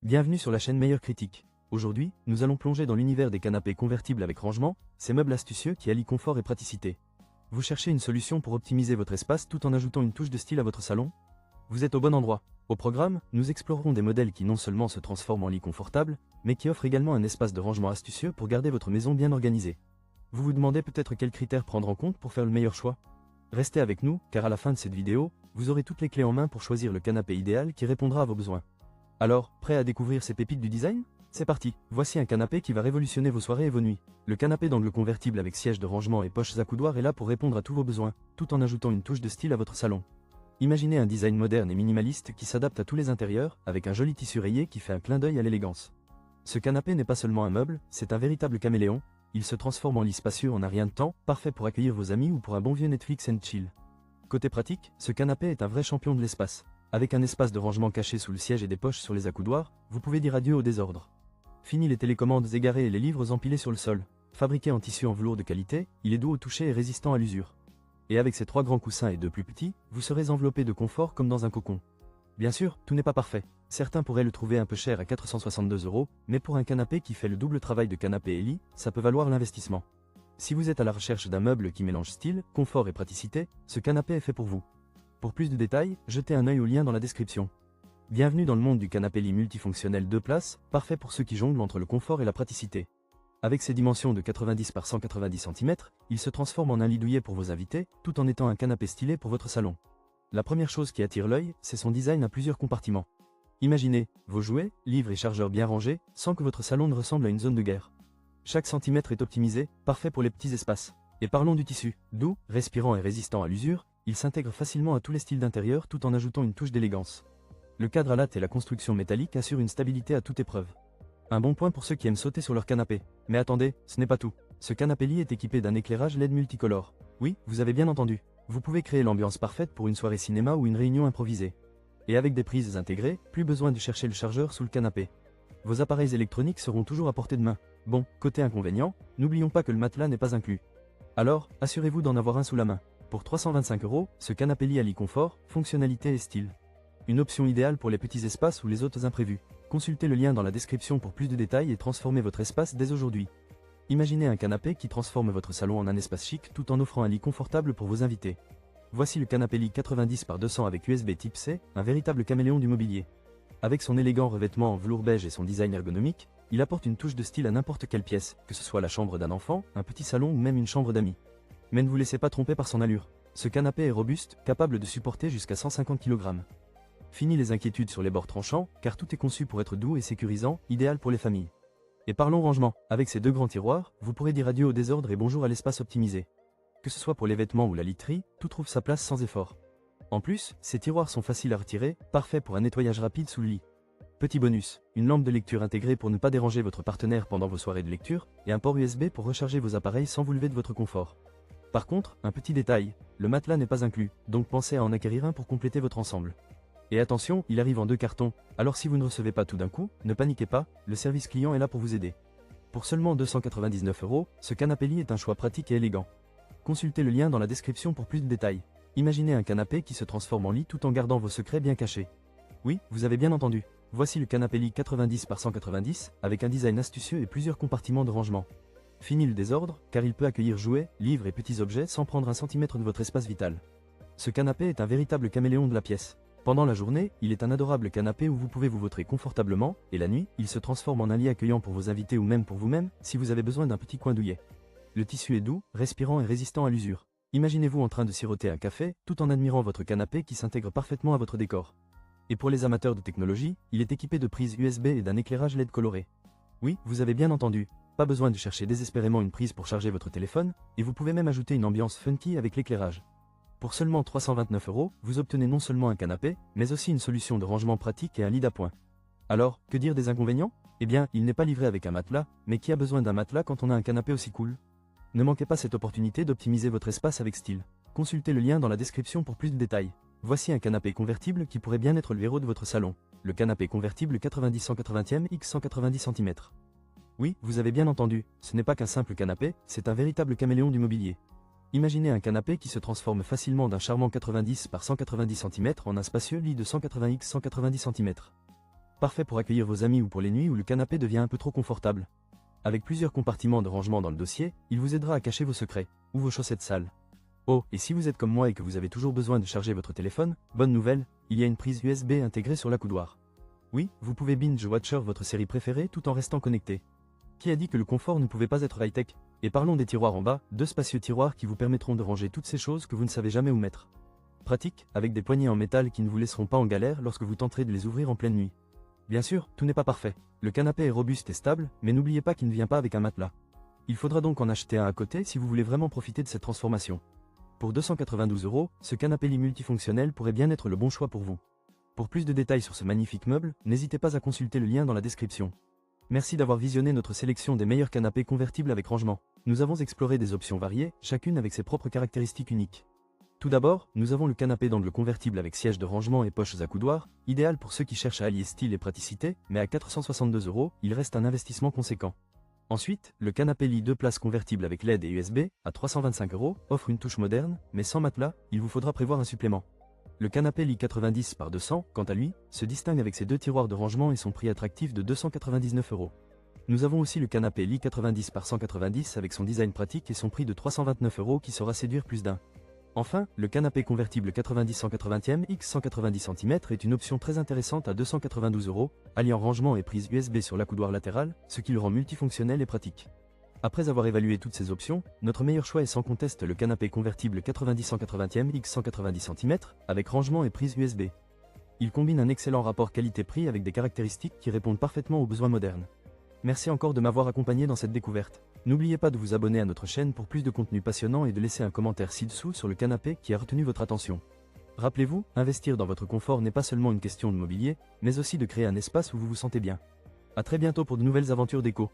Bienvenue sur la chaîne Meilleure Critique. Aujourd'hui, nous allons plonger dans l'univers des canapés convertibles avec rangement, ces meubles astucieux qui allient confort et praticité. Vous cherchez une solution pour optimiser votre espace tout en ajoutant une touche de style à votre salon? Vous êtes au bon endroit. Au programme, nous explorerons des modèles qui non seulement se transforment en lit confortable, mais qui offrent également un espace de rangement astucieux pour garder votre maison bien organisée. Vous vous demandez peut-être quels critères prendre en compte pour faire le meilleur choix? Restez avec nous, car à la fin de cette vidéo, vous aurez toutes les clés en main pour choisir le canapé idéal qui répondra à vos besoins. Alors, prêt à découvrir ces pépites du design? C'est parti. Voici un canapé qui va révolutionner vos soirées et vos nuits. Le canapé d'angle convertible avec siège de rangement et poches à coudoir est là pour répondre à tous vos besoins, tout en ajoutant une touche de style à votre salon. Imaginez un design moderne et minimaliste qui s'adapte à tous les intérieurs, avec un joli tissu rayé qui fait un clin d'œil à l'élégance. Ce canapé n'est pas seulement un meuble, c'est un véritable caméléon. Il se transforme en lit spacieux en un rien de temps, parfait pour accueillir vos amis ou pour un bon vieux Netflix and chill. Côté pratique, ce canapé est un vrai champion de l'espace. Avec un espace de rangement caché sous le siège et des poches sur les accoudoirs, vous pouvez dire adieu au désordre. Fini les télécommandes égarées et les livres empilés sur le sol. Fabriqué en tissu en velours de qualité, il est doux au toucher et résistant à l'usure. Et avec ses 3 grands coussins et 2 plus petits, vous serez enveloppé de confort comme dans un cocon. Bien sûr, tout n'est pas parfait. Certains pourraient le trouver un peu cher à 462 €, mais pour un canapé qui fait le double travail de canapé et lit, ça peut valoir l'investissement. Si vous êtes à la recherche d'un meuble qui mélange style, confort et praticité, ce canapé est fait pour vous. Pour plus de détails, jetez un œil au lien dans la description. Bienvenue dans le monde du canapé lit multifonctionnel 2 places, parfait pour ceux qui jonglent entre le confort et la praticité. Avec ses dimensions de 90 par 190 cm, il se transforme en un lit douillet pour vos invités, tout en étant un canapé stylé pour votre salon. La première chose qui attire l'œil, c'est son design à plusieurs compartiments. Imaginez, vos jouets, livres et chargeurs bien rangés, sans que votre salon ne ressemble à une zone de guerre. Chaque centimètre est optimisé, parfait pour les petits espaces. Et parlons du tissu. Doux, respirant et résistant à l'usure, il s'intègre facilement à tous les styles d'intérieur tout en ajoutant une touche d'élégance. Le cadre à latte et la construction métallique assurent une stabilité à toute épreuve. Un bon point pour ceux qui aiment sauter sur leur canapé. Mais attendez, ce n'est pas tout. Ce canapé lit est équipé d'un éclairage LED multicolore. Oui, vous avez bien entendu. Vous pouvez créer l'ambiance parfaite pour une soirée cinéma ou une réunion improvisée. Et avec des prises intégrées, plus besoin de chercher le chargeur sous le canapé. Vos appareils électroniques seront toujours à portée de main. Bon, côté inconvénient, n'oublions pas que le matelas n'est pas inclus. Alors, assurez-vous d'en avoir un sous la main. Pour 325 €, ce canapé lit allie confort, fonctionnalité et style. Une option idéale pour les petits espaces ou les hôtes imprévus. Consultez le lien dans la description pour plus de détails et transformez votre espace dès aujourd'hui. Imaginez un canapé qui transforme votre salon en un espace chic tout en offrant un lit confortable pour vos invités. Voici le canapé lit 90 par 200 avec USB Type C, un véritable caméléon du mobilier. Avec son élégant revêtement en velours beige et son design ergonomique, il apporte une touche de style à n'importe quelle pièce, que ce soit la chambre d'un enfant, un petit salon ou même une chambre d'amis. Mais ne vous laissez pas tromper par son allure. Ce canapé est robuste, capable de supporter jusqu'à 150 kg. Fini les inquiétudes sur les bords tranchants, car tout est conçu pour être doux et sécurisant, idéal pour les familles. Et parlons rangement. Avec ces 2 grands tiroirs, vous pourrez dire adieu au désordre et bonjour à l'espace optimisé. Que ce soit pour les vêtements ou la literie, tout trouve sa place sans effort. En plus, ces tiroirs sont faciles à retirer, parfaits pour un nettoyage rapide sous le lit. Petit bonus, une lampe de lecture intégrée pour ne pas déranger votre partenaire pendant vos soirées de lecture, et un port USB pour recharger vos appareils sans vous lever de votre confort. Par contre, un petit détail, le matelas n'est pas inclus, donc pensez à en acquérir un pour compléter votre ensemble. Et attention, il arrive en 2 cartons, alors si vous ne recevez pas tout d'un coup, ne paniquez pas, le service client est là pour vous aider. Pour seulement 299 €, ce canapé lit est un choix pratique et élégant. Consultez le lien dans la description pour plus de détails. Imaginez un canapé qui se transforme en lit tout en gardant vos secrets bien cachés. Oui, vous avez bien entendu. Voici le canapé lit 90 par 190, avec un design astucieux et plusieurs compartiments de rangement. Fini le désordre, car il peut accueillir jouets, livres et petits objets sans prendre un centimètre de votre espace vital. Ce canapé est un véritable caméléon de la pièce. Pendant la journée, il est un adorable canapé où vous pouvez vous vautrer confortablement, et la nuit, il se transforme en un lit accueillant pour vos invités ou même pour vous-même, si vous avez besoin d'un petit coin douillet. Le tissu est doux, respirant et résistant à l'usure. Imaginez-vous en train de siroter un café, tout en admirant votre canapé qui s'intègre parfaitement à votre décor. Et pour les amateurs de technologie, il est équipé de prises USB et d'un éclairage LED coloré. Oui, vous avez bien entendu. Pas besoin de chercher désespérément une prise pour charger votre téléphone, et vous pouvez même ajouter une ambiance funky avec l'éclairage. Pour seulement 329 €, vous obtenez non seulement un canapé, mais aussi une solution de rangement pratique et un lit d'appoint. Alors, que dire des inconvénients? Eh bien, il n'est pas livré avec un matelas, mais qui a besoin d'un matelas quand on a un canapé aussi cool? Ne manquez pas cette opportunité d'optimiser votre espace avec style. Consultez le lien dans la description pour plus de détails. Voici un canapé convertible qui pourrait bien être le héros de votre salon. Le canapé convertible 90-180 x 190 cm. Oui, vous avez bien entendu, ce n'est pas qu'un simple canapé, c'est un véritable caméléon du mobilier. Imaginez un canapé qui se transforme facilement d'un charmant 90 par 190 cm en un spacieux lit de 180 x 190 cm. Parfait pour accueillir vos amis ou pour les nuits où le canapé devient un peu trop confortable. Avec plusieurs compartiments de rangement dans le dossier, il vous aidera à cacher vos secrets, ou vos chaussettes sales. Oh, et si vous êtes comme moi et que vous avez toujours besoin de charger votre téléphone, bonne nouvelle, il y a une prise USB intégrée sur l'accoudoir. Oui, vous pouvez binge-watcher votre série préférée tout en restant connecté. Qui a dit que le confort ne pouvait pas être high-tech? Et parlons des tiroirs en bas, deux spacieux tiroirs qui vous permettront de ranger toutes ces choses que vous ne savez jamais où mettre. Pratique, avec des poignées en métal qui ne vous laisseront pas en galère lorsque vous tenterez de les ouvrir en pleine nuit. Bien sûr, tout n'est pas parfait. Le canapé est robuste et stable, mais n'oubliez pas qu'il ne vient pas avec un matelas. Il faudra donc en acheter un à côté si vous voulez vraiment profiter de cette transformation. Pour 292 €, ce canapé lit multifonctionnel pourrait bien être le bon choix pour vous. Pour plus de détails sur ce magnifique meuble, n'hésitez pas à consulter le lien dans la description. Merci d'avoir visionné notre sélection des meilleurs canapés convertibles avec rangement. Nous avons exploré des options variées, chacune avec ses propres caractéristiques uniques. Tout d'abord, nous avons le canapé d'angle convertible avec siège de rangement et poches accoudoirs, idéal pour ceux qui cherchent à allier style et praticité, mais à 462 €, il reste un investissement conséquent. Ensuite, le canapé lit 2 places convertible avec LED et USB, à 325 €, offre une touche moderne, mais sans matelas, il vous faudra prévoir un supplément. Le canapé lit 90 par 200, quant à lui, se distingue avec ses 2 tiroirs de rangement et son prix attractif de 299 €. Nous avons aussi le canapé lit 90 par 190 avec son design pratique et son prix de 329 € qui saura séduire plus d'un. Enfin, le canapé convertible 90-180 x 190 cm est une option très intéressante à 292 €, alliant rangement et prise USB sur l'accoudoir latéral, ce qui le rend multifonctionnel et pratique. Après avoir évalué toutes ces options, notre meilleur choix est sans conteste le canapé convertible 90-180 x 190 cm, avec rangement et prise USB. Il combine un excellent rapport qualité-prix avec des caractéristiques qui répondent parfaitement aux besoins modernes. Merci encore de m'avoir accompagné dans cette découverte. N'oubliez pas de vous abonner à notre chaîne pour plus de contenu passionnant et de laisser un commentaire ci-dessous sur le canapé qui a retenu votre attention. Rappelez-vous, investir dans votre confort n'est pas seulement une question de mobilier, mais aussi de créer un espace où vous vous sentez bien. A très bientôt pour de nouvelles aventures déco.